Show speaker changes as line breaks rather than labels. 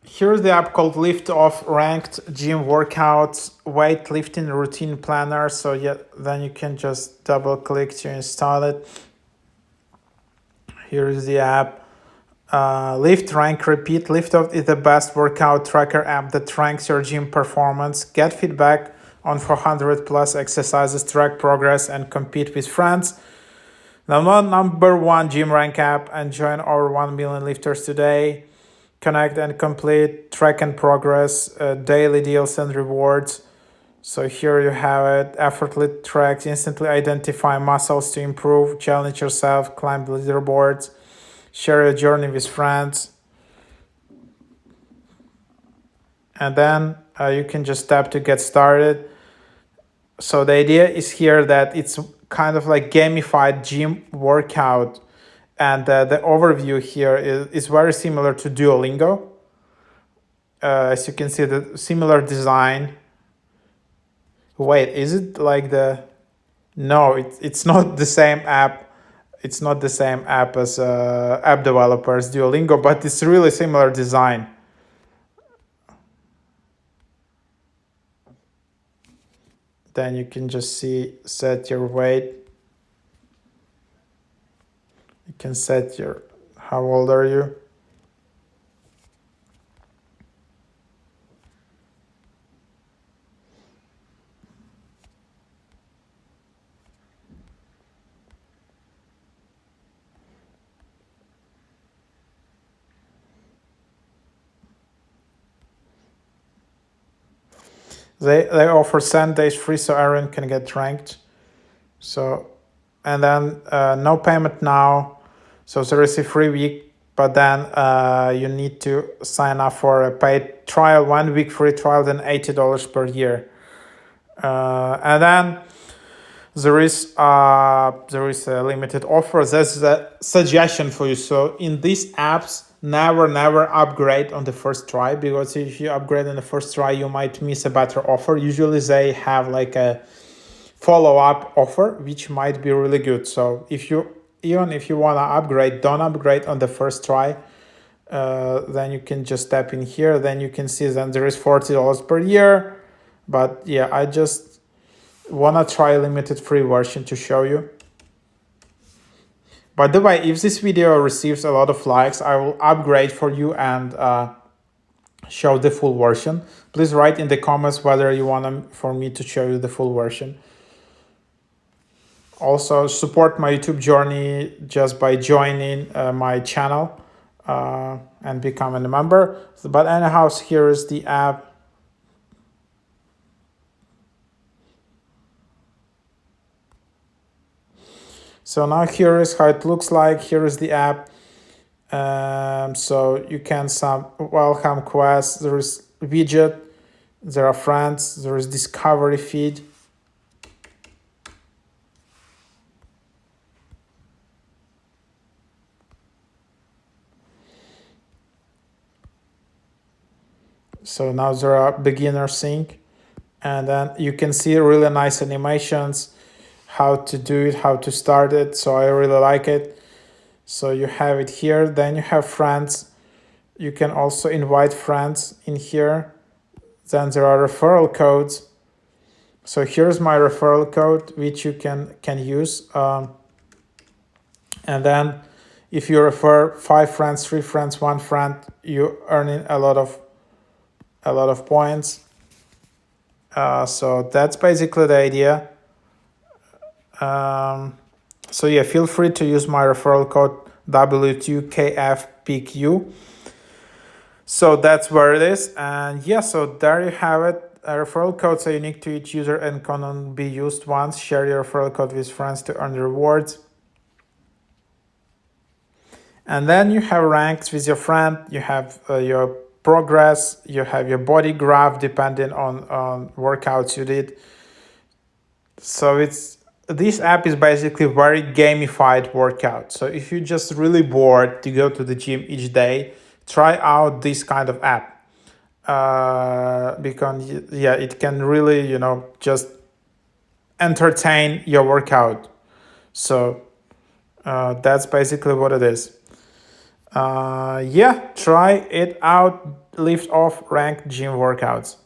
Here's the app called LIFTOFF Ranked Gym Workouts Weightlifting Routine Planner. So yeah, then you can just double click to install it. Here is the app. Lift, Rank, Repeat. LIFTOFF is the best workout tracker app that ranks your gym performance. Get feedback on 400 plus exercises, track progress, and compete with friends. Now, number one gym rank app, and join over 1 million lifters today. Connect and complete, track and progress, daily deals and rewards. So here you have it, effortlessly tracked, instantly identify muscles to improve, challenge yourself, climb the leaderboards, share your journey with friends. And then you can just tap to get started. So the idea is here that it's kind of like gamified gym workout. And the overview here is very similar to Duolingo. As you can see, the similar design. Wait, is it like the... No, it's not the same app. It's not the same app as app developers Duolingo, but it's really similar design. Then you can just set your weight. You can set how old are you? They offer 7 days free, so everyone can get ranked. So, and then no payment now. So there is a free week, but then you need to sign up for a paid trial, 1 week free trial, then $80 per year. And then there is a limited offer. That's a suggestion for you. So in these apps, never upgrade on the first try, because if you upgrade on the first try, you might miss a better offer. Usually they have like a follow-up offer, which might be really good. So even if you want to upgrade, don't upgrade on the first try. Then you can just tap in here. Then you can see then there is $40 per year. But yeah, I just want to try a limited free version to show you. By the way, if this video receives a lot of likes, I will upgrade for you and show the full version. Please write in the comments whether you want for me to show you the full version. Also, support my YouTube journey just by joining my channel and becoming a member. But anyhow, here is the app. So now here is how it looks like. Here is the app. So you can some welcome quests. There is widget. There are friends. There is discovery feed. So now there are beginner sync, and then you can see really nice animations, how to do it, how to start it. So I really like it. So you have it here. Then you have friends. You can also invite friends in here. Then there are referral codes. So here's my referral code, which you can use. And then if you refer 5 friends, 3 friends, 1 friend, you earning a lot of points. So that's basically the idea. So yeah, feel free to use my referral code W2KFPQ. So that's where it is. And yeah, so there you have it. Referral codes are unique to each user and can only be used once. Share your referral code with friends to earn rewards. And then you have ranks with your friend. You have your progress. You have your body graph depending on workouts you did. So this app is basically very gamified workout. So if you're just really bored to go to the gym each day, try out this kind of app. Because yeah, it can really, just entertain your workout. So that's basically what it is. Yeah, try it out. Lift off ranked gym workouts.